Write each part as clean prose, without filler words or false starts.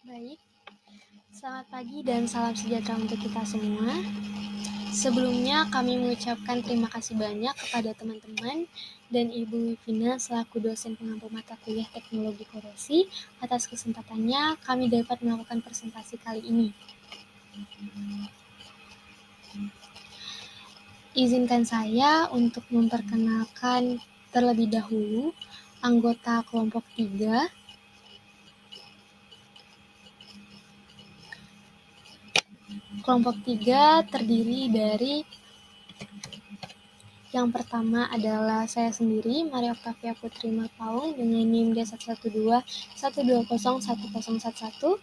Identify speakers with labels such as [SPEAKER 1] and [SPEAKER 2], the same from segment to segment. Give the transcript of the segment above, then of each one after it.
[SPEAKER 1] Baik, selamat pagi dan salam sejahtera untuk kita semua. Sebelumnya kami mengucapkan terima kasih banyak kepada teman-teman dan Ibu Wivina selaku dosen pengampu mata kuliah Teknologi Korosi atas kesempatannya kami dapat melakukan presentasi kali ini. Izinkan saya untuk memperkenalkan terlebih dahulu anggota kelompok 3. Kelompok 3 terdiri dari yang pertama adalah saya sendiri, Maria Octavia Putri Mapaung dengan NIM D112-120-1011.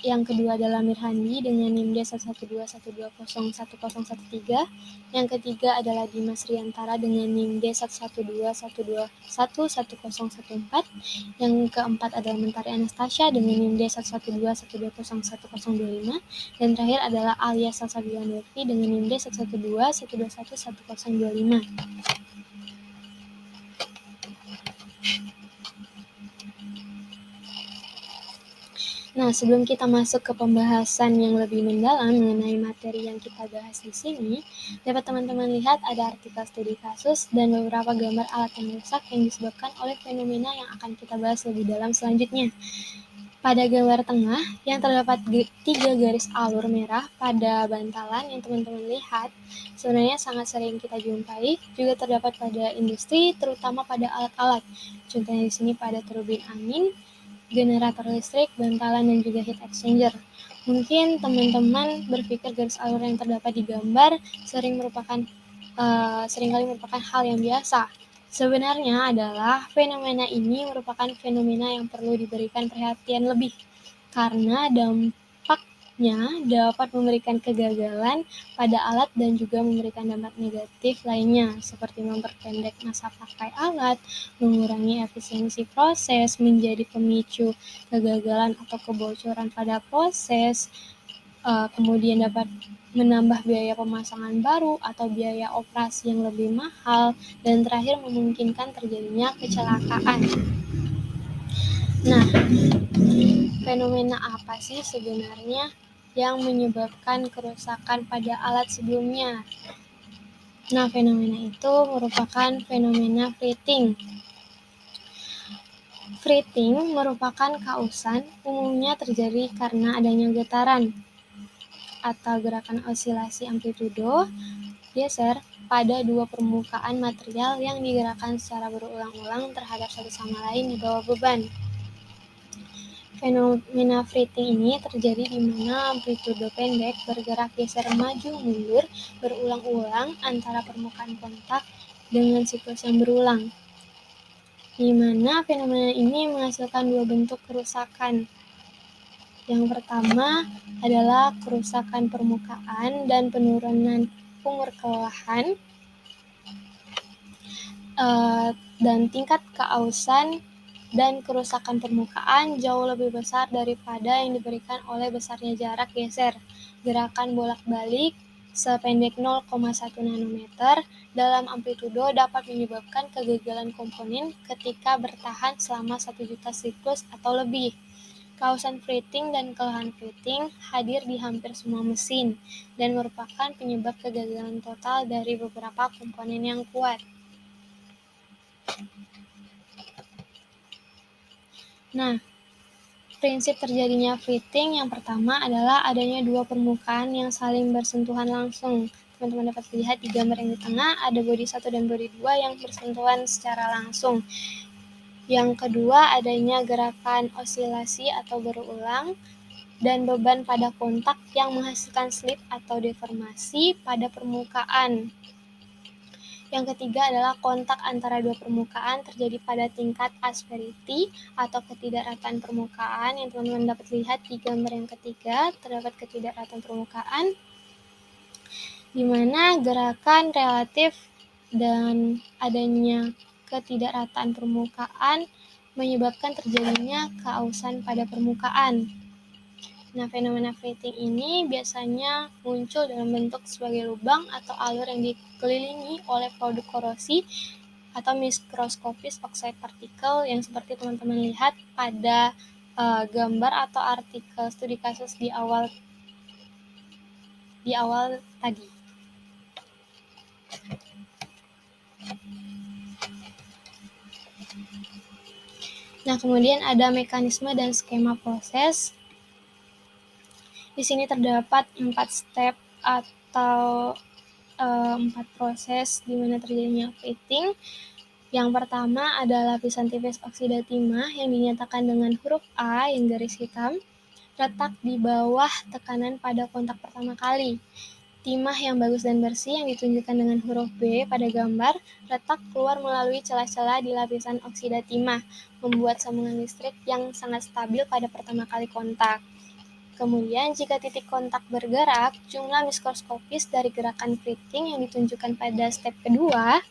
[SPEAKER 1] Yang kedua adalah Mirhandi dengan NIM D112-120-1013. Yang ketiga adalah Dimas Riantara dengan NIM D112-121-1014. Yang keempat adalah Mentari Anastasia dengan NIM D112-120-1025. Dan terakhir adalah Alia Salsabila Nurfi dengan NIM D112-121-1025. Nah, sebelum kita masuk ke pembahasan yang lebih mendalam mengenai materi yang kita bahas di sini, dapat teman-teman lihat ada artikel studi kasus dan beberapa gambar alat yang rusak yang disebabkan oleh fenomena yang akan kita bahas lebih dalam selanjutnya. Pada gambar tengah, yang terdapat 3 garis alur merah pada bantalan yang teman-teman lihat, sebenarnya sangat sering kita jumpai, juga terdapat pada industri, terutama pada alat-alat. Contohnya di sini pada turbin angin, generator listrik, bantalan, dan juga heat exchanger. Mungkin teman-teman berpikir garis alur yang terdapat di gambar seringkali merupakan hal yang biasa. Sebenarnya adalah fenomena ini merupakan fenomena yang perlu diberikan perhatian lebih karena dampaknya dapat memberikan kegagalan pada alat dan juga memberikan dampak negatif lainnya seperti memperpendek masa pakai alat, mengurangi efisiensi proses, menjadi pemicu kegagalan atau kebocoran pada proses, kemudian dapat menambah biaya pemasangan baru atau biaya operasi yang lebih mahal, dan terakhir memungkinkan terjadinya kecelakaan. Nah, fenomena apa sih sebenarnya yang menyebabkan kerusakan pada alat sebelumnya? Nah, fenomena itu merupakan fenomena fretting. Fretting merupakan kausan umumnya terjadi karena adanya getaran atau gerakan osilasi amplitudo geser pada dua permukaan material yang digerakkan secara berulang-ulang terhadap satu sama lain di bawah beban. Fenomena fretting ini terjadi di mana amplitudo pendek bergerak geser maju mundur berulang-ulang antara permukaan kontak dengan siklus yang berulang, di mana fenomena ini menghasilkan dua bentuk kerusakan. Yang pertama adalah kerusakan permukaan dan penurunan umur kelelahan, dan tingkat keausan dan kerusakan permukaan jauh lebih besar daripada yang diberikan oleh besarnya jarak geser. Gerakan bolak-balik sependek 0,1 nanometer dalam amplitudo dapat menyebabkan kegagalan komponen ketika bertahan selama 1 juta siklus atau lebih. Kausan fretting dan kelelahan fretting hadir di hampir semua mesin dan merupakan penyebab kegagalan total dari beberapa komponen yang kuat. Nah, prinsip terjadinya fretting yang pertama adalah adanya dua permukaan yang saling bersentuhan langsung. Teman-teman dapat lihat di gambar yang di tengah ada bodi 1 dan bodi 2 yang bersentuhan secara langsung. Yang kedua adanya gerakan osilasi atau berulang dan beban pada kontak yang menghasilkan slip atau deformasi pada permukaan. Yang ketiga adalah kontak antara dua permukaan terjadi pada tingkat asperity atau ketidakrataan permukaan yang teman-teman dapat lihat di gambar yang ketiga, terdapat ketidakrataan permukaan di mana gerakan relatif dan adanya ketidakrataan permukaan menyebabkan terjadinya keausan pada permukaan. Nah, fenomena fretting ini biasanya muncul dalam bentuk sebagai lubang atau alur yang dikelilingi oleh produk korosi atau mikroskopis oxide partikel yang seperti teman-teman lihat pada gambar atau artikel studi kasus di awal tadi. Nah, kemudian ada mekanisme dan skema proses. Di sini terdapat 4 step atau 4 proses di mana terjadinya fritting. Yang pertama adalah lapisan tipis oksida timah yang dinyatakan dengan huruf A yang garis hitam, letak di bawah tekanan pada kontak pertama kali. Timah yang bagus dan bersih yang ditunjukkan dengan huruf B pada gambar, letak keluar melalui celah-celah di lapisan oksida timah, membuat sambungan listrik yang sangat stabil pada pertama kali kontak. Kemudian, jika titik kontak bergerak, jumlah mikroskopis dari gerakan fritting yang ditunjukkan pada step kedua,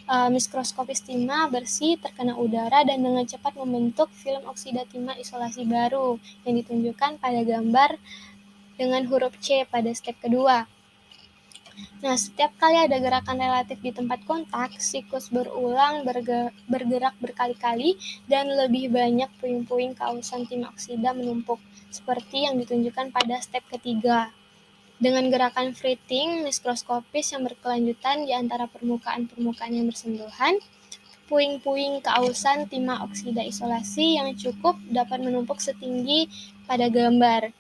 [SPEAKER 1] mikroskopis timah bersih terkena udara dan dengan cepat membentuk film oksida timah isolasi baru yang ditunjukkan pada gambar dengan huruf C pada step kedua. Nah, setiap kali ada gerakan relatif di tempat kontak, siklus berulang bergerak berkali-kali dan lebih banyak puing-puing kausan timah oksida menumpuk, seperti yang ditunjukkan pada step ketiga. Dengan gerakan fritting mikroskopis yang berkelanjutan di antara permukaan-permukaan yang bersentuhan, puing-puing kausan timah oksida isolasi yang cukup dapat menumpuk setinggi pada gambar.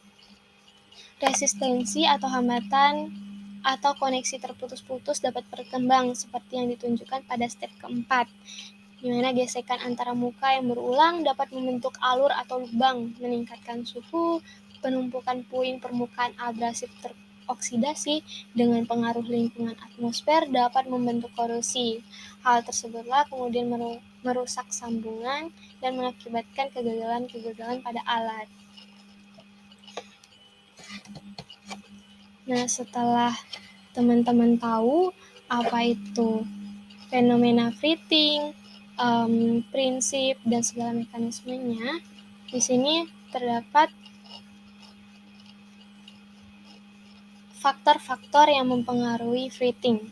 [SPEAKER 1] Resistensi atau hambatan atau koneksi terputus-putus dapat berkembang seperti yang ditunjukkan pada step keempat, di mana gesekan antara muka yang berulang dapat membentuk alur atau lubang, meningkatkan suhu, penumpukan puing permukaan abrasif oksidasi dengan pengaruh lingkungan atmosfer dapat membentuk korosi. Hal tersebutlah kemudian merusak sambungan dan mengakibatkan kegagalan pada alat. Nah, setelah teman-teman tahu apa itu fenomena fritting, prinsip, dan segala mekanismenya, di sini terdapat faktor-faktor yang mempengaruhi fritting.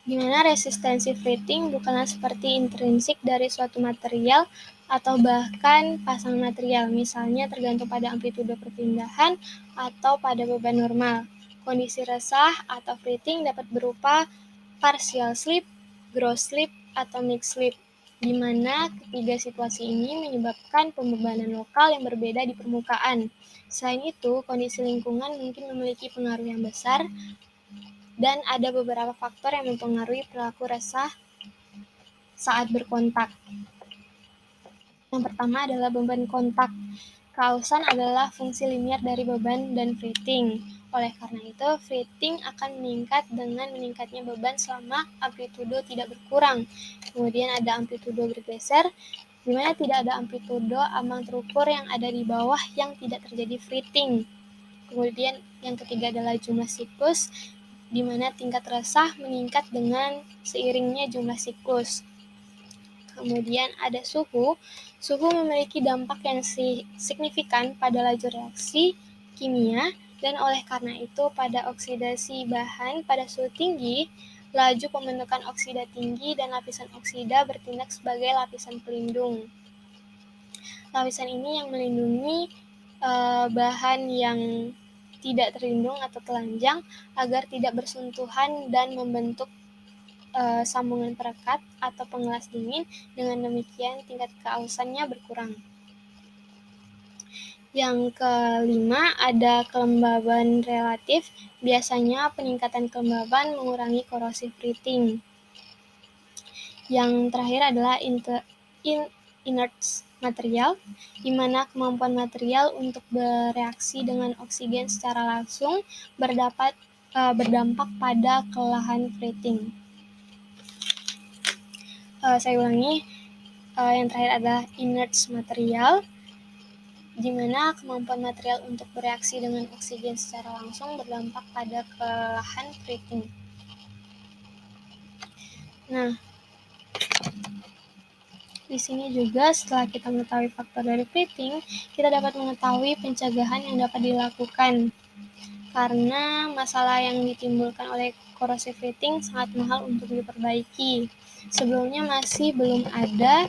[SPEAKER 1] Di mana resistensi fritting bukanlah seperti intrinsik dari suatu material atau bahkan pasangan material, misalnya tergantung pada amplitude perpindahan atau pada beban normal. Kondisi resah atau fritting dapat berupa partial slip, gross slip, atau mixed slip, di mana ketiga situasi ini menyebabkan pembebanan lokal yang berbeda di permukaan. Selain itu, kondisi lingkungan mungkin memiliki pengaruh yang besar, dan ada beberapa faktor yang mempengaruhi perilaku resah saat berkontak. Yang pertama adalah beban kontak. Kausan adalah fungsi linier dari beban dan fritting. Oleh karena itu, fritting akan meningkat dengan meningkatnya beban selama amplitudo tidak berkurang. Kemudian ada amplitudo bergeser, di mana tidak ada amplitudo ambang terukur yang ada di bawah yang tidak terjadi fritting. Kemudian yang ketiga adalah jumlah siklus, di mana tingkat resah meningkat dengan seiringnya jumlah siklus. Kemudian ada suhu. Suhu memiliki dampak yang signifikan pada laju reaksi kimia, dan oleh karena itu pada oksidasi bahan pada suhu tinggi, laju pembentukan oksida tinggi dan lapisan oksida bertindak sebagai lapisan pelindung. Lapisan ini yang melindungi bahan yang tidak terlindung atau telanjang agar tidak bersentuhan dan membentuk sambungan perekat atau pengelas dingin. Dengan demikian tingkat keausannya berkurang. Yang kelima ada kelembaban relatif. Biasanya peningkatan kelembaban mengurangi korosi fritting. Yang terakhir adalah inert material, di mana kemampuan material untuk bereaksi dengan oksigen secara langsung berdampak pada kelelahan fritting. Saya ulangi, yang terakhir adalah inert material, di mana kemampuan material untuk bereaksi dengan oksigen secara langsung berdampak pada kelelahan fritting. Nah, di sini juga setelah kita mengetahui faktor dari fritting, kita dapat mengetahui pencegahan yang dapat dilakukan. Karena masalah yang ditimbulkan oleh korosi fritting sangat mahal untuk diperbaiki. Sebelumnya masih belum ada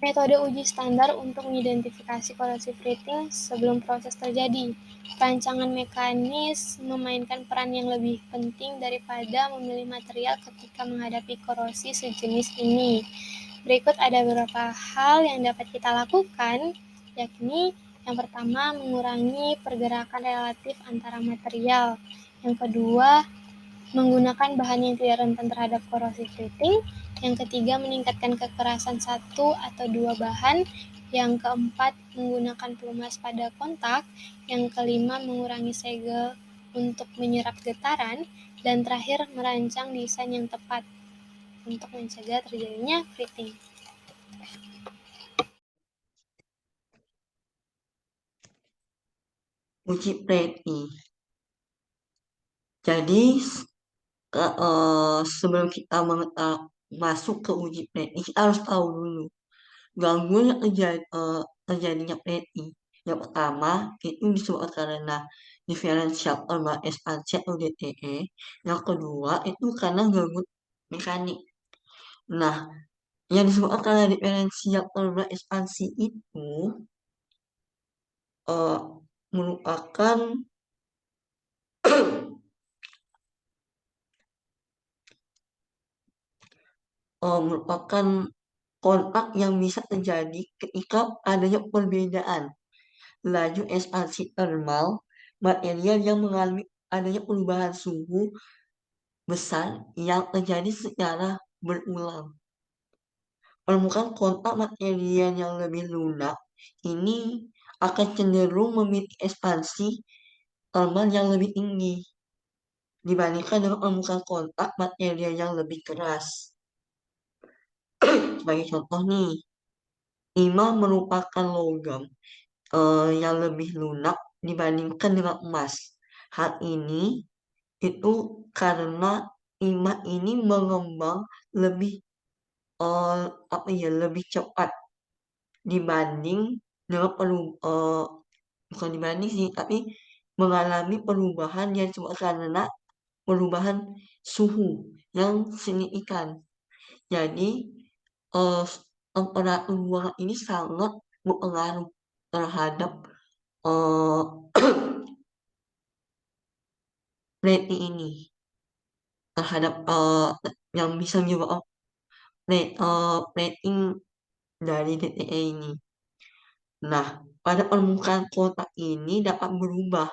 [SPEAKER 1] Metode uji standar untuk mengidentifikasi corrosive rating sebelum proses terjadi. Rancangan mekanis memainkan peran yang lebih penting daripada memilih material ketika menghadapi korosi sejenis ini. Berikut ada beberapa hal yang dapat kita lakukan, yakni yang pertama, mengurangi pergerakan relatif antara material. Yang kedua, menggunakan bahan yang tidak rentan terhadap corrosive rating. Yang ketiga, meningkatkan kekerasan satu atau dua bahan. Yang keempat, menggunakan pelumas pada kontak. Yang kelima, mengurangi segel untuk menyerap getaran. Dan terakhir, merancang desain yang tepat untuk mencegah terjadinya fritting.
[SPEAKER 2] Uji preti. Jadi sebelum kita masuk ke uji preti, kita harus tahu dulu gangguan yang terjadinya preti. Yang pertama itu disebabkan karena diferensial thermal ekspansi atau DTE. Yang kedua itu karena gangguan mekanik. Nah, yang disebabkan karena diferensial thermal ekspansi itu merupakan merupakan kontak yang bisa terjadi ketika adanya perbedaan laju ekspansi thermal material yang mengalami adanya perubahan suhu besar yang terjadi secara berulang. Permukaan kontak material yang lebih lunak ini akan cenderung memiliki ekspansi thermal yang lebih tinggi dibandingkan dengan permukaan kontak material yang lebih keras. Sebagai contoh nih, timah merupakan logam yang lebih lunak dibandingkan dengan emas. Hal ini itu karena timah ini mengembang lebih lebih cepat dibanding dengan bukan dibanding sih, tapi mengalami perubahan yang cuma karena perubahan suhu yang signifikan. Jadi eh, temperatur ruangan ini sangat berpengaruh terhadap eh rating ini, terhadap yang bisa menyebabkan rating dari DTE ini. Nah, pada permukaan kotak ini dapat berubah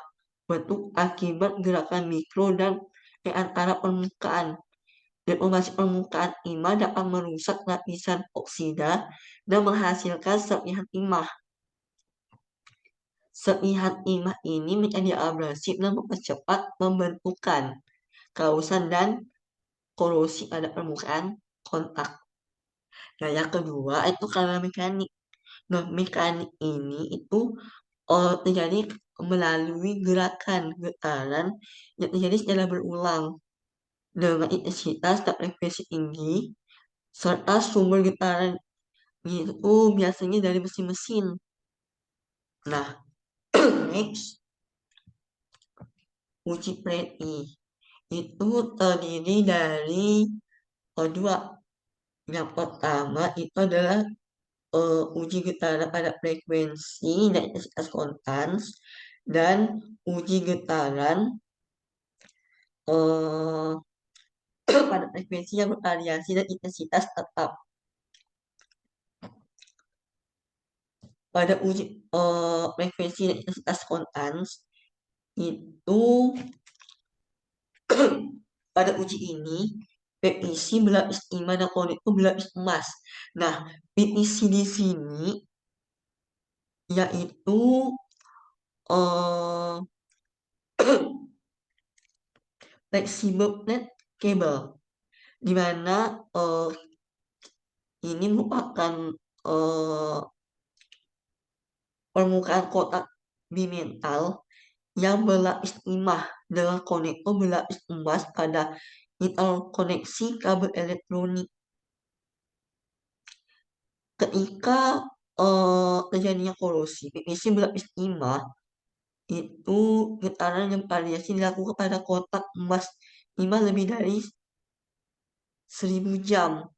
[SPEAKER 2] bentuk akibat gerakan mikro dan di antara permukaan. Deformasi permukaan timah dapat merusak lapisan oksida dan menghasilkan serpihan timah. Serpihan timah ini menjadi abrasif dan mempercepat pembentukan kausan dan korosi pada permukaan kontak. Nah, yang kedua itu karena mekanik. Nah, mekanik ini itu terjadi melalui gerakan getaran yang terjadi secara berulang dengan intensitas dan frekuensi tinggi serta sumber getaran itu biasanya dari mesin-mesin. Nah, next, uji preti itu terdiri dari dua. Yang pertama itu adalah uji getaran pada frekuensi dan intensitas konstans dan uji getaran eh, pada frekuensi yang bervariasi dan intensitas tetap. Pada uji frekuensi dan intensitas konstans itu pada uji ini PIC berlapis timah dan konik itu berlapis emas. Nah, PIC di sini yaitu eh flexible plate cable, di mana ini merupakan eh, permukaan kotak bimetal yang berlapis timah dengan konektor berlapis emas pada interkoneksi kabel elektronik. Ketika terjadinya korosi, PVC berlapis timah itu getaran yang variasi dilakukan pada kotak emas timah lebih dari 1000 jam.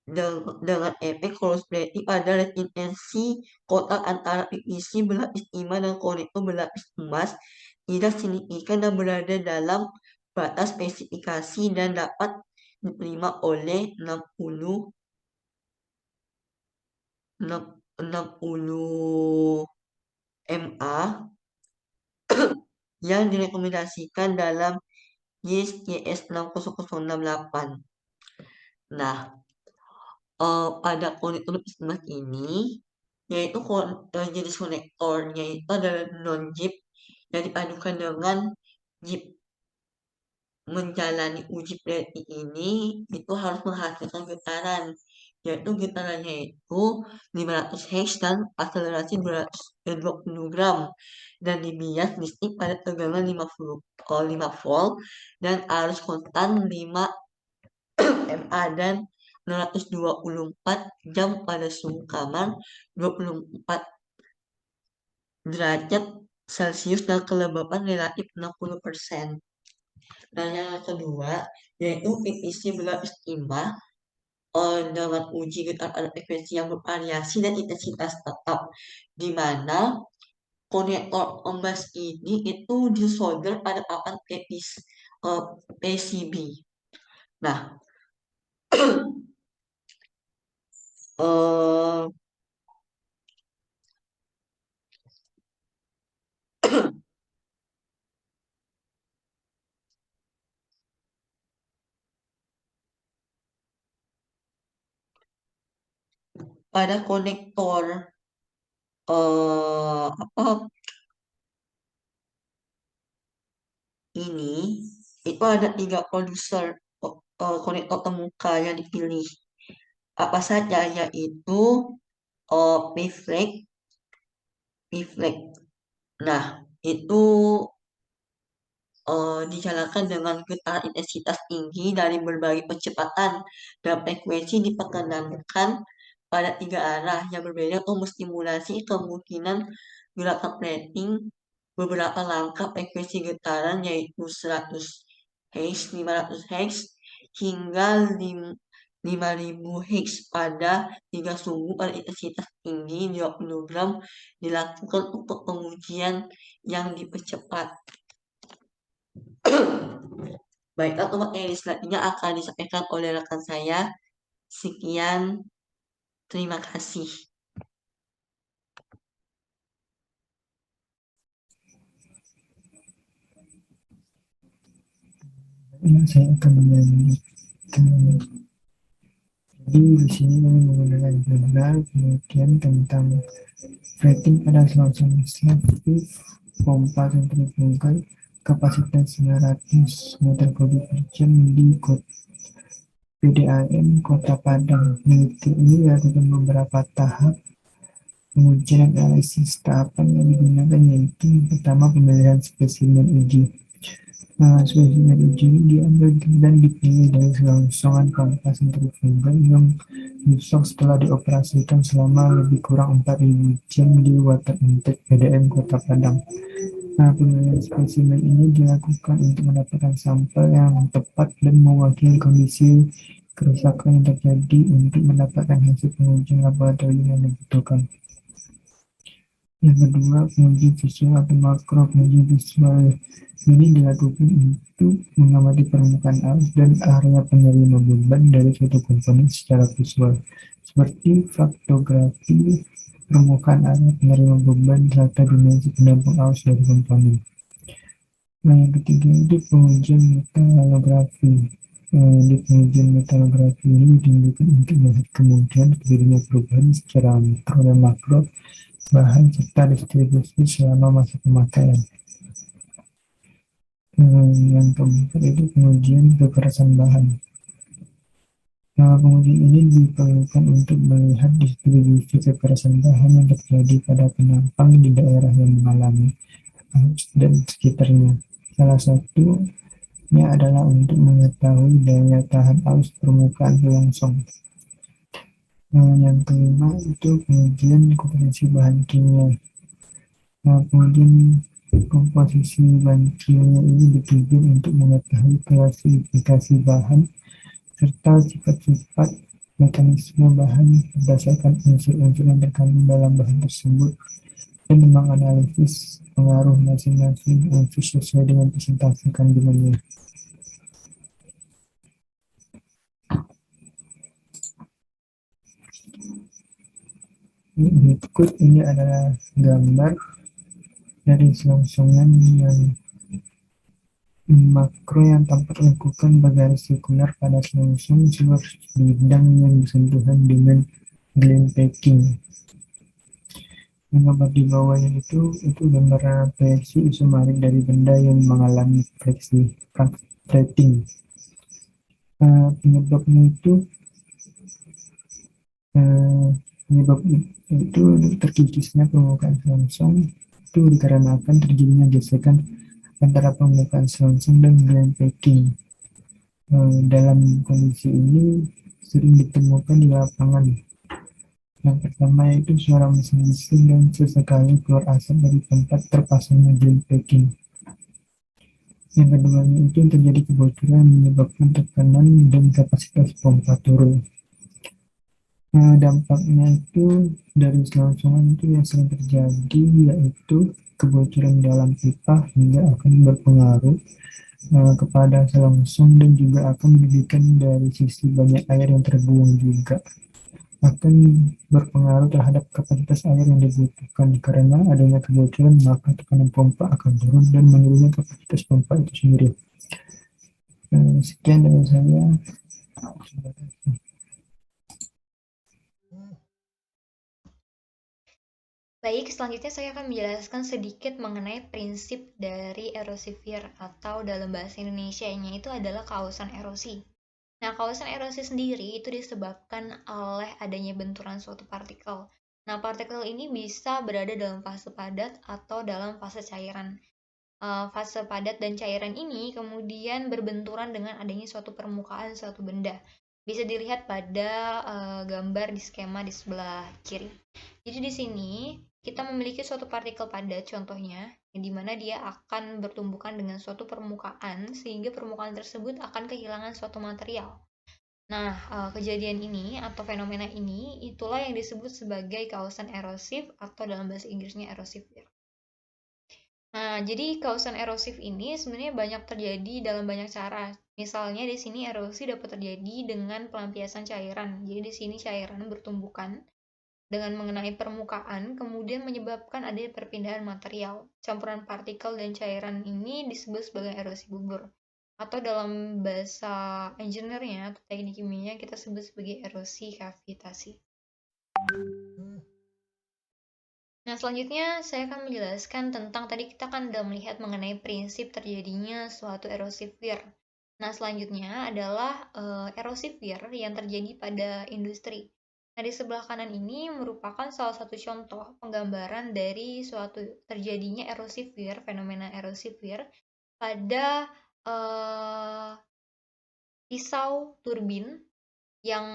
[SPEAKER 2] dengan efek cross-breaking pada resistensi kotak antara PVC berlapis timah dan konektor berlapis emas tidak signifikan dan berada dalam batas spesifikasi dan dapat diterima oleh 60 MA yang direkomendasikan dalam YIS YS 60068. Nah, pada konektor lapis emas ini, yaitu jenis konektornya itu adalah non-JIP yang dipadukan dengan JIP. Menjalani uji Preti ini itu harus menghasilkan getaran, yaitu getarannya itu 500 Hz dan akselerasi 20 gram dan dibias listrik pada tegangan 5 volt dan arus konstan 5 mA dan 624 jam pada suhu kamar 24 derajat Celcius dan kelembapan relatif 60%. Dan yang kedua, yaitu PVC berlapis timah dengan uji getaran frekuensi yang bervariasi dan intensitas tetap, di mana konektor emas ini itu disolder pada papan PCB. Nah, eh, pada konektor apa ini itu ada 3 produser konektor termuka yang dipilih. Apa saja yaitu Pfleck. Nah, itu dijalankan dengan getaran intensitas tinggi dari berbagai kecepatan dan frekuensi diperkenankan pada 3 arah yang berbeda untuk menstimulasi kemungkinan gerakan plating beberapa langkah frekuensi getaran yaitu 100 Hz, 500 Hz, hingga 5000 Hz pada 3 suhu pada intensitas tinggi 20 gram dilakukan untuk pengujian yang dipercepat. Baiklah, untuk materi selanjutnya akan disampaikan oleh rekan saya. Sekian, terima kasih.
[SPEAKER 3] Ini saya akan melanjutkan. Jadi di sini kami menggunakan jurnal, kemudian tentang rating pada selongsong seperti pompa sentrifugal kapasitas 900 meter kubik per jam di PDAM Kota Padang. Penelitian ini dilakukan beberapa tahap pengujian analisis. Tahapan yang digunakan yaitu pertama pemilihan spesimen uji. Spesimen uji ini diambil dan dipilih dari selongsongan pompa sentrifugal yang rusak setelah dioperasikan selama lebih kurang 4.000 jam di water intake PDAM Kota Padang. Pemilihan spesimen ini dilakukan untuk mendapatkan sampel yang tepat dan mewakili kondisi kerusakan yang terjadi untuk mendapatkan hasil pengujian laboratorium yang dibutuhkan. Yang kedua, pengujian visual atau makro. Pengujian visual ini dilakukan untuk mengamati permukaan arus dan area penerima beban dari suatu komponen secara visual, seperti faktografi permukaan area penerima beban serta dimensi pendamping arus dari komponen. Nah, yang ketiga itu pengujian metalografi. Di pengujian metalografi ini ditunjukkan untuk melihat kemungkinan terjadinya perubahan secara mikro dan makro bahan serta distribusi selama masa pemakaian. Yang keempat itu pengujian kekerasan bahan. Pengujian ini diperlukan untuk melihat distribusi kekerasan bahan yang terjadi pada penampang di daerah yang mengalami arus dan sekitarnya. Salah satunya adalah untuk mengetahui daya tahan arus permukaan selongsong. Yang kelima itu pengujian komposisi bahan kimia. Pengujian komposisi bahan kimia ini bertujuan untuk mengetahui klasifikasi bahan serta sifat-sifat mekanisme bahan berdasarkan unsur-unsur yang terkandung dalam bahan tersebut, dan menganalisis pengaruh masing-masing unsur sesuai dengan presentasi kandungannya. Berikut ini adalah gambar dari selongsongan yang makro yang tampak lengkukan bergaris sirkular pada selongsong seluruh bidang yang bersentuhan dengan gland packing. Yang gambar di bawahnya itu gambar reaksi isomarik dari benda yang mengalami plating. Penyebabnya itu penyebab itu terkikisnya permukaan selongsong itu dikarenakan terjadinya gesekan antara permukaan selongsong dan gland packing. Dalam kondisi ini sering ditemukan di lapangan. Yang pertama yaitu suara mesin-mesin dan sesekali keluar asap dari tempat terpasangnya gland packing. Yang keduanya itu terjadi kebocoran menyebabkan tekanan dan kapasitas pompa turun. Dampaknya itu dari selongsongan itu yang sering terjadi yaitu kebocoran dalam pipa hingga akan berpengaruh kepada selongsong dan juga akan menyebabkan dari sisi banyak air yang terbuang juga akan berpengaruh terhadap kapasitas air yang dibutuhkan. Karena adanya kebocoran maka tekanan pompa akan turun dan menurunnya kapasitas pompa itu sendiri. Sekian dari saya.
[SPEAKER 4] Baik, selanjutnya saya akan menjelaskan sedikit mengenai prinsip dari erosifir atau dalam bahasa Indonesianya itu adalah kausan erosi. Nah, kausan erosi sendiri itu disebabkan oleh adanya benturan suatu partikel. Nah, partikel ini bisa berada dalam fase padat atau dalam fase cairan. Fase padat dan cairan ini kemudian berbenturan dengan adanya suatu permukaan suatu benda. Bisa dilihat pada gambar di skema di sebelah kiri. Jadi di sini kita memiliki suatu partikel padat contohnya, di mana dia akan bertumbukan dengan suatu permukaan sehingga permukaan tersebut akan kehilangan suatu material. Nah, kejadian ini atau fenomena ini itulah yang disebut sebagai kausan erosif atau dalam bahasa Inggrisnya erosifir. Nah, jadi kausan erosif ini sebenarnya banyak terjadi dalam banyak cara. Misalnya di sini erosi dapat terjadi dengan pelampiasan cairan. Jadi di sini cairan bertumbukan dengan mengenai permukaan, kemudian menyebabkan adanya perpindahan material. Campuran partikel dan cairan ini disebut sebagai erosi bubur. Atau dalam bahasa engineer-nya atau teknik kimianya kita sebut sebagai erosi kavitasi. Nah, selanjutnya saya akan menjelaskan tentang tadi kita kan sudah melihat mengenai prinsip terjadinya suatu erosifir. Nah, selanjutnya adalah erosifir yang terjadi pada industri. Nah, di sebelah kanan ini merupakan salah satu contoh penggambaran dari suatu terjadinya erosifir, fenomena erosifir pada pisau turbin yang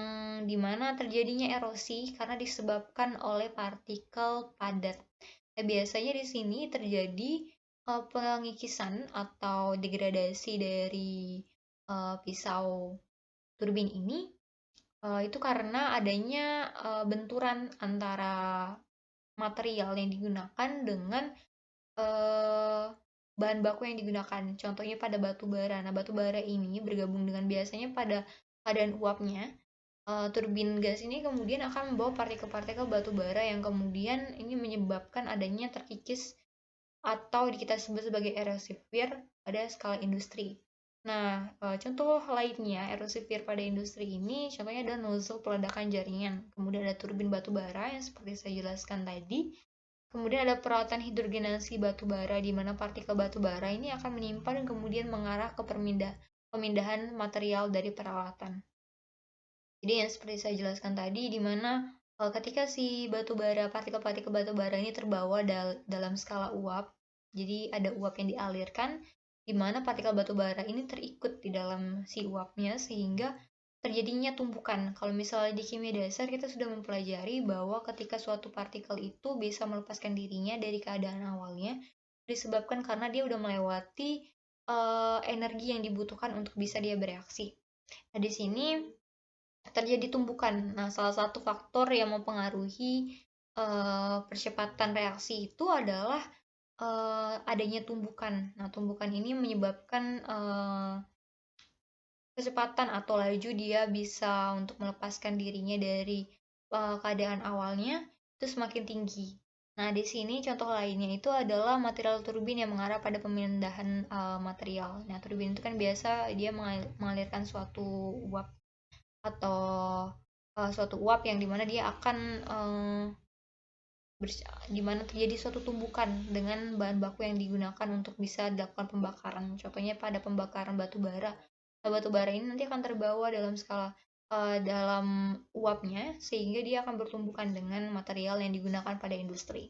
[SPEAKER 4] dimana terjadinya erosi karena disebabkan oleh partikel padat. Nah, biasanya di sini terjadi pengikisan atau degradasi dari pisau turbin ini itu karena adanya benturan antara material yang digunakan dengan bahan baku yang digunakan. Contohnya pada batu bara. Nah, batu bara ini bergabung dengan biasanya pada keadaan uapnya. Turbin gas ini kemudian akan membawa partikel-partikel batu bara yang kemudian ini menyebabkan adanya terkikis atau kita sebut sebagai erosifir pada skala industri. Nah, contoh lainnya erosifir pada industri ini contohnya ada nozzle peledakan jaringan, kemudian ada turbin batu bara yang seperti saya jelaskan tadi, kemudian ada peralatan hidrogenasi batu bara di mana partikel batu bara ini akan menimpa dan kemudian mengarah ke pemindahan material dari peralatan. Jadi yang seperti saya jelaskan tadi, di mana ketika si partikel-partikel batu bara ini terbawa dalam skala uap, jadi ada uap yang dialirkan, di mana partikel batu bara ini terikut di dalam si uapnya, sehingga terjadinya tumpukan. Kalau misalnya di kimia dasar, kita sudah mempelajari bahwa ketika suatu partikel itu bisa melepaskan dirinya dari keadaan awalnya, disebabkan karena dia udah melewati energi yang dibutuhkan untuk bisa dia bereaksi. Nah, di sini terjadi tumbukan. Nah, salah satu faktor yang mempengaruhi percepatan reaksi itu adalah adanya tumbukan. Nah, tumbukan ini menyebabkan kecepatan atau laju dia bisa untuk melepaskan dirinya dari keadaan awalnya itu semakin tinggi. Nah, di sini contoh lainnya itu adalah material turbin yang mengarah pada pemindahan material. Nah, turbin itu kan biasa dia mengalirkan suatu uap atau suatu uap yang dimana dia akan dimana terjadi suatu tumbukan dengan bahan baku yang digunakan untuk bisa dilakukan pembakaran. Contohnya pada pembakaran batu bara. Nah, batu bara ini nanti akan terbawa dalam skala dalam uapnya sehingga dia akan bertumbukan dengan material yang digunakan pada industri.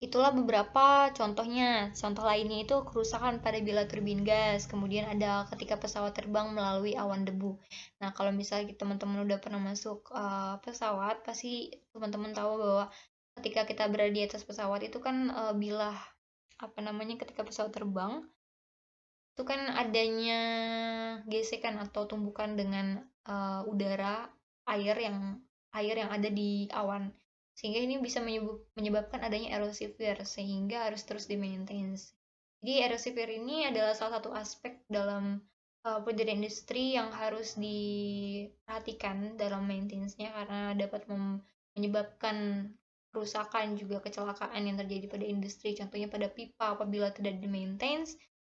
[SPEAKER 4] Itulah beberapa contohnya. Contoh lainnya itu kerusakan pada bilah turbin gas, kemudian ada ketika pesawat terbang melalui awan debu. Nah, kalau misalnya teman-teman udah pernah masuk pesawat, pasti teman-teman tahu bahwa ketika kita berada di atas pesawat itu kan bilah ketika pesawat terbang itu kan adanya gesekan atau tumbukan dengan udara air yang ada di awan, sehingga ini bisa menyebabkan adanya erosivir sehingga harus terus di-maintain. Jadi erosivir ini adalah salah satu aspek dalam pendirian industri yang harus diperhatikan dalam maintenance-nya karena dapat menyebabkan kerusakan juga kecelakaan yang terjadi pada industri. Contohnya pada pipa apabila tidak di-maintain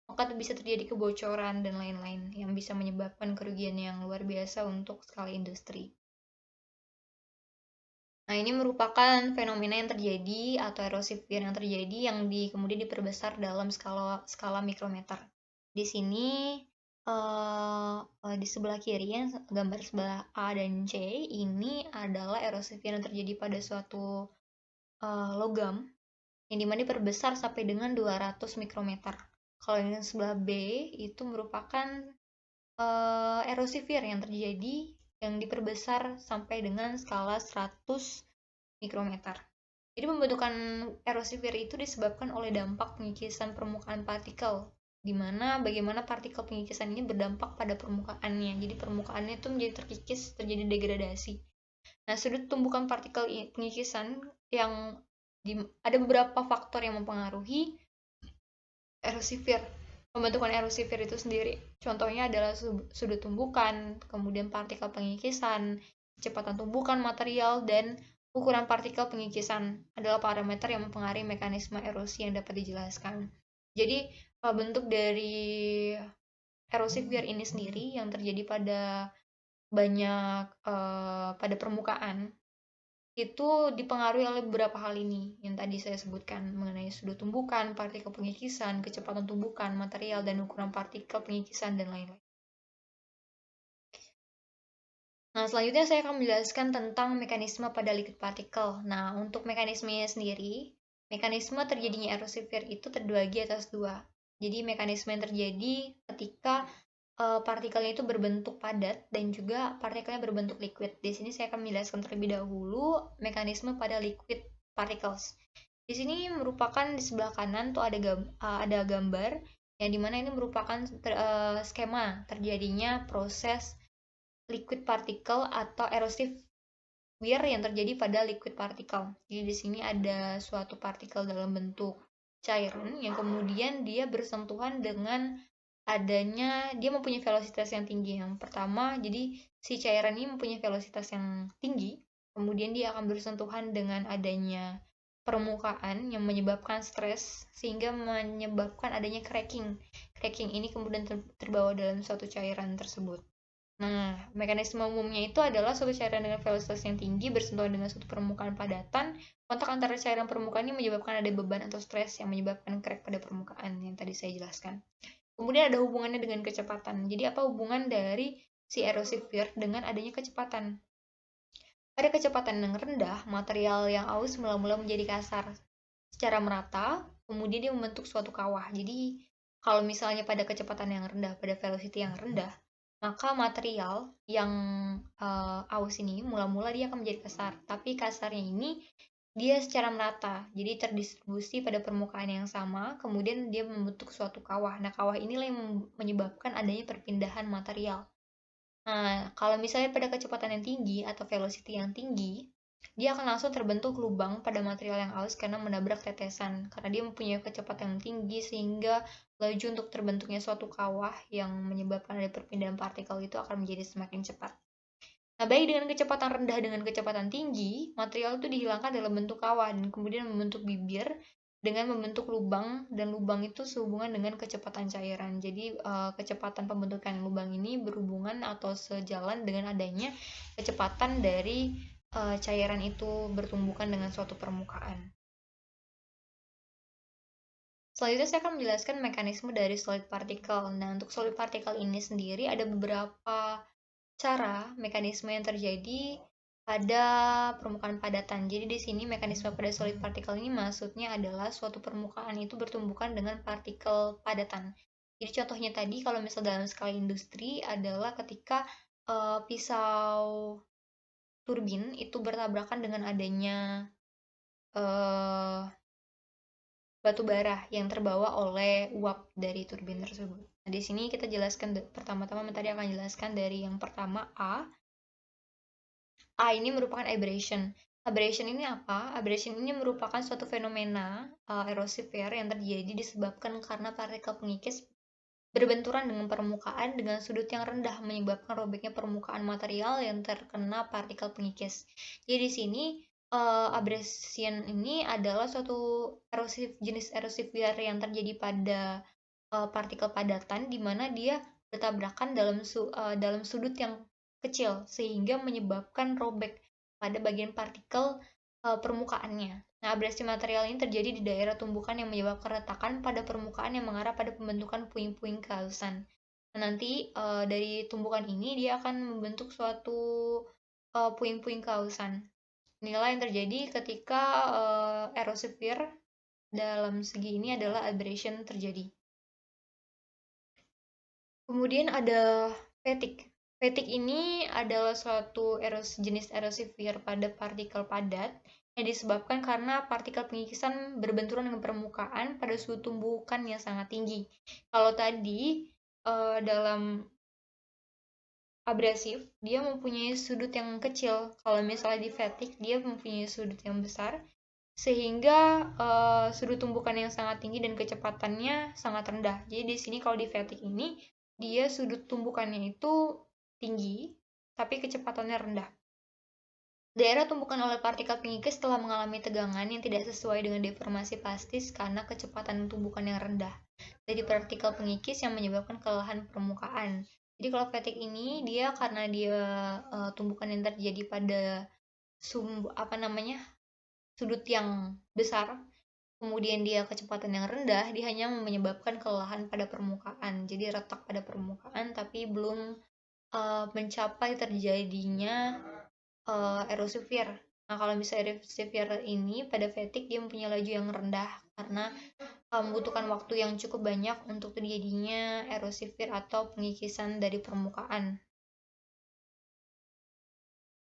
[SPEAKER 4] maka bisa terjadi kebocoran dan lain-lain yang bisa menyebabkan kerugian yang luar biasa untuk skala industri. Nah, ini merupakan fenomena yang terjadi atau erosivir yang terjadi yang kemudian diperbesar dalam skala mikrometer. Di sini di sebelah kiri yang gambar sebelah A dan C ini adalah erosivir yang terjadi pada suatu logam yang dimana diperbesar sampai dengan 200 mikrometer. Kalau yang sebelah B itu merupakan erosivir yang terjadi yang diperbesar sampai dengan skala 100 mikrometer. Jadi pembentukan erosivir itu disebabkan oleh dampak pengikisan permukaan partikel, di mana bagaimana partikel pengikisan ini berdampak pada permukaannya. Jadi permukaannya itu menjadi terkikis, terjadi degradasi. Nah, sudut tumbukan partikel pengikisan yang ada beberapa faktor yang mempengaruhi erosivir, pembentukan erosivir itu sendiri. Contohnya adalah sudut tumbukan, kemudian partikel pengikisan, kecepatan tumbukan material, dan ukuran partikel pengikisan adalah parameter yang mempengaruhi mekanisme erosi yang dapat dijelaskan. Jadi, bentuk dari erosivir ini sendiri yang terjadi pada pada permukaan itu dipengaruhi oleh beberapa hal ini yang tadi saya sebutkan mengenai sudut tumbukan, partikel pengikisan, kecepatan tumbukan, material, dan ukuran partikel pengikisan, dan lain-lain. Nah, selanjutnya saya akan menjelaskan tentang mekanisme pada liquid particle. Nah, untuk mekanismenya sendiri, mekanisme terjadinya erosivir itu terbagi atas dua. Jadi, mekanisme yang terjadi ketika partikelnya itu berbentuk padat dan juga partikelnya berbentuk liquid. Di sini saya akan menjelaskan terlebih dahulu mekanisme pada liquid particles. Di sini merupakan di sebelah kanan tuh ada gambar yang dimana ini merupakan skema terjadinya proses liquid particle atau erosivir yang terjadi pada liquid particle. Jadi di sini ada suatu partikel dalam bentuk cairan yang kemudian dia bersentuhan dengan adanya dia mempunyai velocitas yang tinggi. Yang pertama, jadi si cairan ini mempunyai velocitas yang tinggi, kemudian dia akan bersentuhan dengan adanya permukaan yang menyebabkan stres sehingga menyebabkan adanya cracking. Cracking ini kemudian terbawa dalam suatu cairan tersebut. Nah, mekanisme umumnya itu adalah suatu cairan dengan velocitas yang tinggi bersentuhan dengan suatu permukaan padatan. Kontak antara cairan permukaan ini menyebabkan ada beban atau stres yang menyebabkan crack pada permukaan yang tadi saya jelaskan. Kemudian ada hubungannya dengan kecepatan. Jadi apa hubungan dari si erosivir dengan adanya kecepatan? Pada kecepatan yang rendah, material yang aus mula-mula menjadi kasar secara merata, kemudian dia membentuk suatu kawah. Jadi kalau misalnya pada kecepatan yang rendah, pada velocity yang rendah, maka material yang aus ini mula-mula dia akan menjadi kasar. Tapi kasarnya ini dia secara merata, jadi terdistribusi pada permukaan yang sama, kemudian dia membentuk suatu kawah. Nah, kawah inilah yang menyebabkan adanya perpindahan material. Nah, kalau misalnya pada kecepatan yang tinggi atau velocity yang tinggi, dia akan langsung terbentuk lubang pada material yang halus karena menabrak tetesan. Karena dia mempunyai kecepatan yang tinggi sehingga laju untuk terbentuknya suatu kawah yang menyebabkan ada perpindahan partikel itu akan menjadi semakin cepat. Nah, baik dengan kecepatan rendah dengan kecepatan tinggi, material itu dihilangkan dalam bentuk kawah dan kemudian membentuk bibir dengan membentuk lubang, dan lubang itu sehubungan dengan kecepatan cairan. Jadi, kecepatan pembentukan lubang ini berhubungan atau sejalan dengan adanya kecepatan dari cairan itu bertumbukan dengan suatu permukaan. Selanjutnya saya akan menjelaskan mekanisme dari solid particle. Nah, untuk solid particle ini sendiri ada beberapa cara mekanisme yang terjadi pada permukaan padatan. Jadi di sini mekanisme pada solid particle ini maksudnya adalah suatu permukaan itu bertumbukan dengan partikel padatan. Jadi contohnya tadi kalau misal dalam skala industri adalah ketika pisau turbin itu bertabrakan dengan adanya batu bara yang terbawa oleh uap dari turbin tersebut. Nah, di sini kita jelaskan pertama-tama tadi akan jelaskan dari yang pertama A. A ini merupakan abrasion. Abrasion ini apa? Abrasion ini merupakan suatu fenomena erosifер yang terjadi disebabkan karena partikel pengikis berbenturan dengan permukaan dengan sudut yang rendah menyebabkan robeknya permukaan material yang terkena partikel pengikis. Jadi di sini abrasion ini adalah suatu jenis erosifер yang terjadi pada partikel padatan di mana dia bertabrakan dalam sudut yang kecil sehingga menyebabkan robek pada bagian partikel permukaannya. Nah, abrasi material ini terjadi di daerah tumbukan yang menyebabkan retakan pada permukaan yang mengarah pada pembentukan puing-puing kehalusan. Nah, nanti dari tumbukan ini dia akan membentuk suatu puing-puing kehalusan. Inilah yang terjadi ketika erosifер dalam segi ini adalah abrasion terjadi. Kemudian ada fatigue. Fatigue ini adalah suatu jenis erosifер pada partikel padat yang disebabkan karena partikel pengikisan berbenturan dengan permukaan pada suhu tumbukan yang sangat tinggi. Kalau tadi dalam abrasif, dia mempunyai sudut yang kecil. Kalau misalnya di fatigue, dia mempunyai sudut yang besar, sehingga sudut tumbukan yang sangat tinggi dan kecepatannya sangat rendah. Jadi di sini kalau di fatigue ini, dia sudut tumbukannya itu tinggi, tapi kecepatannya rendah. Daerah tumbukan oleh partikel pengikis telah mengalami tegangan yang tidak sesuai dengan deformasi plastis karena kecepatan tumbukan yang rendah dari partikel pengikis yang menyebabkan kelelahan permukaan. Jadi kalau fatigue ini dia karena dia tumbukan yang terjadi pada sudut yang besar, kemudian dia kecepatan yang rendah, dia hanya menyebabkan kelelahan pada permukaan. Jadi retak pada permukaan tapi belum mencapai terjadinya erosifер. Nah, kalau misalnya erosifer ini pada fatigue dia mempunyai laju yang rendah karena membutuhkan waktu yang cukup banyak untuk terjadinya erosifer atau pengikisan dari permukaan.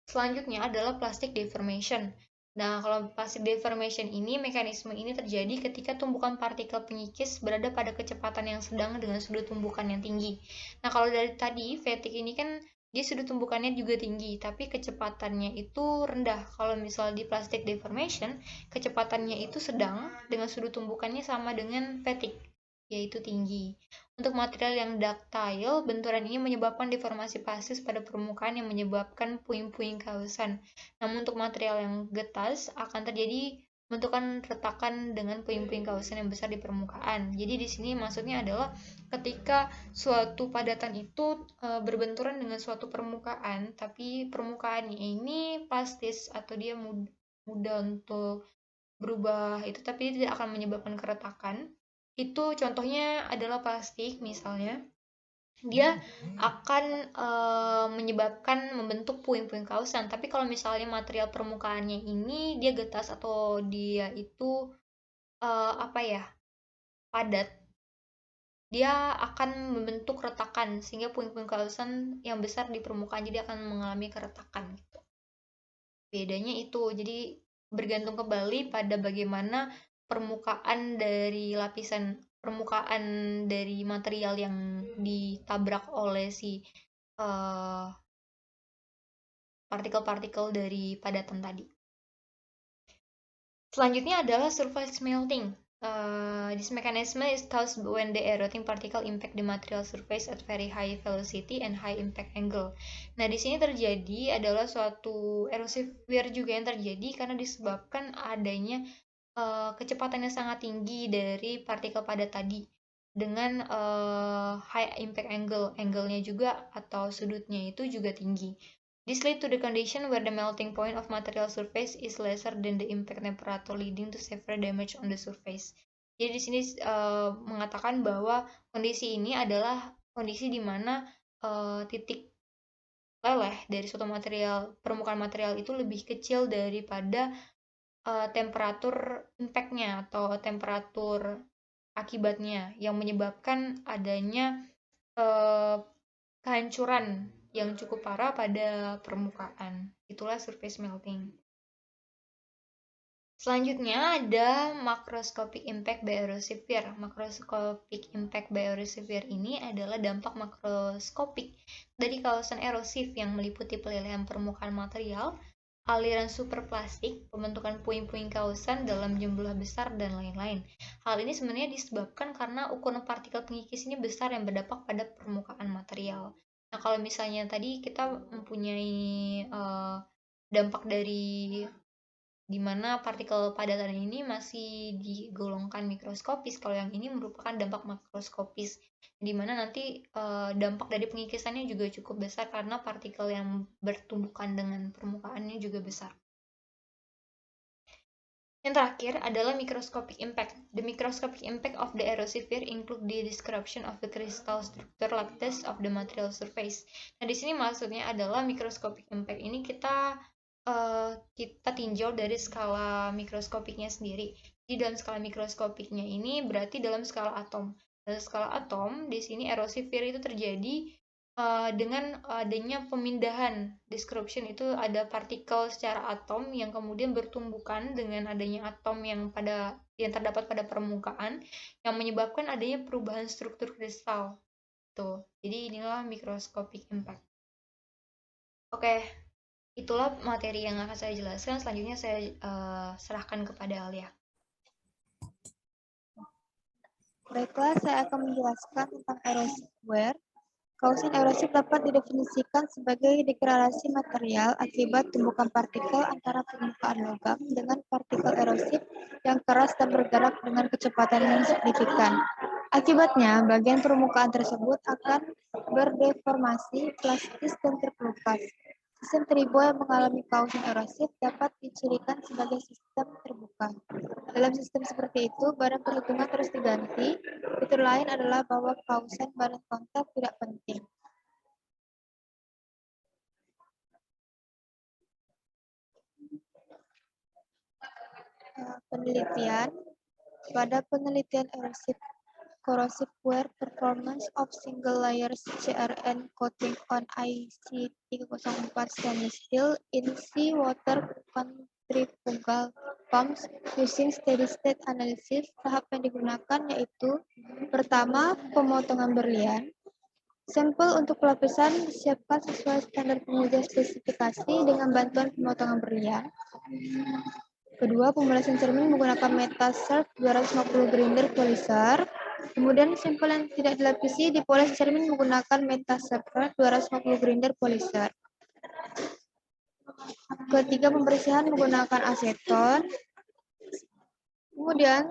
[SPEAKER 4] Selanjutnya adalah plastic deformation. Nah, kalau plastic deformation ini, mekanisme ini terjadi ketika tumbukan partikel pengikis berada pada kecepatan yang sedang dengan sudut tumbukan yang tinggi. Nah, kalau dari tadi, fatigue ini kan dia sudut tumbukannya juga tinggi, tapi kecepatannya itu rendah. Kalau misalnya di plastic deformation, kecepatannya itu sedang dengan sudut tumbukannya sama dengan fatigue, yaitu tinggi. Untuk material yang ductile, benturan ini menyebabkan deformasi plastis pada permukaan yang menyebabkan puing-puing kehalusan. Namun untuk material yang getas akan terjadi bentukan retakan dengan puing-puing kehalusan yang besar di permukaan. Jadi di sini maksudnya adalah ketika suatu padatan itu berbenturan dengan suatu permukaan, tapi permukaannya ini plastis atau dia mudah untuk berubah itu, tapi tidak akan menyebabkan keretakan. Itu contohnya adalah plastik misalnya, dia akan menyebabkan membentuk puing-puing kehalusan. Tapi kalau misalnya material permukaannya ini dia getas atau dia itu padat, dia akan membentuk retakan sehingga puing-puing kehalusan yang besar di permukaan jadi akan mengalami keretakan gitu. Bedanya itu. Jadi bergantung kembali pada bagaimana permukaan dari material yang ditabrak oleh si partikel-partikel dari padatan tadi. Selanjutnya adalah surface melting. This mechanism is caused when the eroding particle impact the material surface at very high velocity and high impact angle. Nah, di sini terjadi adalah suatu erosive wear juga yang terjadi karena disebabkan adanya kecepatan yang sangat tinggi dari partikel padat tadi dengan high impact angle-nya juga atau sudutnya itu juga tinggi. This lead to the condition where the melting point of material surface is lesser than the impact temperature, leading to severe damage on the surface. Jadi di sini mengatakan bahwa kondisi ini adalah kondisi di mana titik leleh dari suatu permukaan material itu lebih kecil daripada temperatur impact-nya atau temperatur akibatnya yang menyebabkan adanya kehancuran yang cukup parah pada permukaan. Itulah surface melting. Selanjutnya ada macroscopic impact by erosive wear. Macroscopic impact by erosive wear ini adalah dampak makroskopik dari kawasan erosif yang meliputi pelelehan permukaan material, aliran superplastik, pembentukan puing-puing kawasan dalam jumlah besar, dan lain-lain. Hal ini sebenarnya disebabkan karena ukuran partikel pengikis ini besar yang berdampak pada permukaan material. Nah, kalau misalnya tadi kita mempunyai dampak dari di mana partikel padatan ini masih digolongkan mikroskopis, kalau yang ini merupakan dampak makroskopis, di mana nanti dampak dari pengikisannya juga cukup besar karena partikel yang bertumbukan dengan permukaannya juga besar. Yang terakhir adalah microscopic impact. The microscopic impact of the erosive wear include the disruption of the crystal structure lattice of the material surface. Nah, di sini maksudnya adalah microscopic impact ini kita tinjau dari skala mikroskopiknya sendiri. Di dalam skala mikroskopiknya ini berarti dalam skala atom. Dalam skala atom, di sini erosive wear itu terjadi dengan adanya pemindahan disruption, itu ada partikel secara atom yang kemudian bertumbukan dengan adanya atom yang terdapat pada permukaan yang menyebabkan adanya perubahan struktur kristal. Tuh. Jadi inilah microscopic impact. Oke, itulah materi yang akan saya jelaskan. Selanjutnya saya serahkan kepada Alia.
[SPEAKER 1] Baiklah, saya akan menjelaskan tentang erosive wear. Kausan erosif dapat didefinisikan sebagai degradasi material akibat tumbukan partikel antara permukaan logam dengan partikel erosif yang keras dan bergerak dengan kecepatan yang signifikan. Akibatnya, bagian permukaan tersebut akan berdeformasi, plastis, dan terkelupas. Sistem teribo yang mengalami kausan erosif dapat dicirikan sebagai sistem terbuka. Dalam sistem seperti itu, badan perhitungan terus diganti. Fitur lain adalah bahwa kausan badan kontak tidak penting. Penelitian. Pada penelitian corrosive wear performance of single layers CRN coating on IC 304 stainless steel in seawater centrifugal pumps using steady state analysis. Tahap yang digunakan yaitu pertama, pemotongan berlian. Sampel untuk pelapisan disiapkan sesuai standar pengujian spesifikasi dengan bantuan pemotongan berlian. Kedua, pemulasan cermin menggunakan Metasurf 250 grinder polyser. Kemudian sampel yang tidak dilapisi dipoles cermin menggunakan Metasurf 250 grinder polyser. Ketiga, pembersihan menggunakan aseton. Kemudian,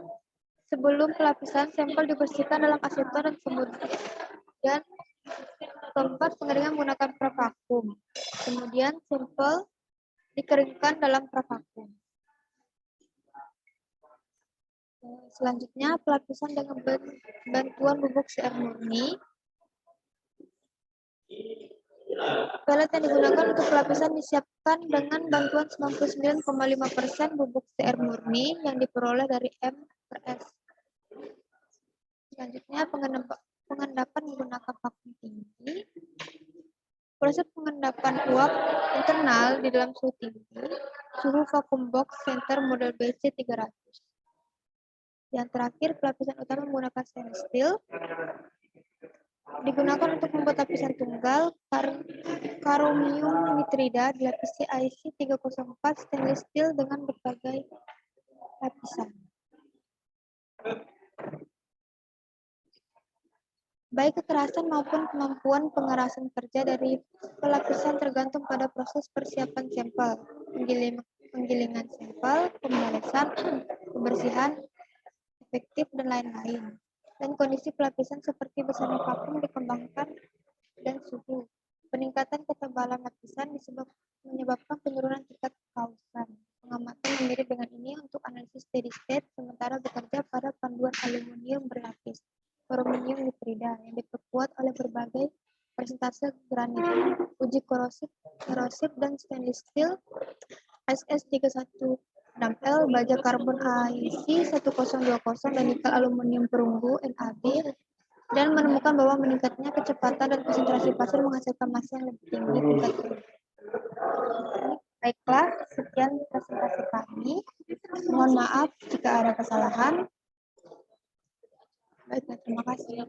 [SPEAKER 1] sebelum pelapisan, sampel dibersihkan dalam aseton dan kemudian keempat, pengeringan menggunakan pravakum. Kemudian sampel dikeringkan dalam pravakum. Selanjutnya, pelapisan dengan bantuan bubuk CR murni. Pelet yang digunakan untuk pelapisan disiapkan dengan bantuan 99,5% bubuk CR murni yang diperoleh dari M/S. Selanjutnya, pengendapan menggunakan vakum tinggi. Proses pengendapan uap internal di dalam suhu tinggi suhu vacuum box center model BC300. Yang terakhir, pelapisan utama menggunakan stainless steel. Digunakan untuk membuat lapisan tunggal, karomium nitrida dilapisi IC304 stainless steel dengan berbagai lapisan. Baik kekerasan maupun kemampuan pengerasan kerja dari pelapisan tergantung pada proses persiapan sampel, penggilingan sampel, pembalasan, pembersihan efektif, dan lain-lain. Dan kondisi pelapisan seperti besarnya vakum dikembangkan dan suhu. Peningkatan ketebalan lapisan menyebabkan penurunan tingkat kausan. Pengamatan yang mirip dengan ini untuk analisis steady state sementara bekerja pada panduan aluminium berlapis, karomium nitrida, yang diperkuat oleh berbagai persentase granit, uji korosif, dan stainless steel SS316L, baja karbon IC1020, dan nikel aluminium perunggu NaB, dan menemukan bahwa meningkatnya kecepatan dan konsentrasi pasir menghasilkan massa yang lebih tinggi tingkat suhu. Baiklah, sekian presentasi kami. Mohon maaf jika ada kesalahan. Baiklah, terima kasih.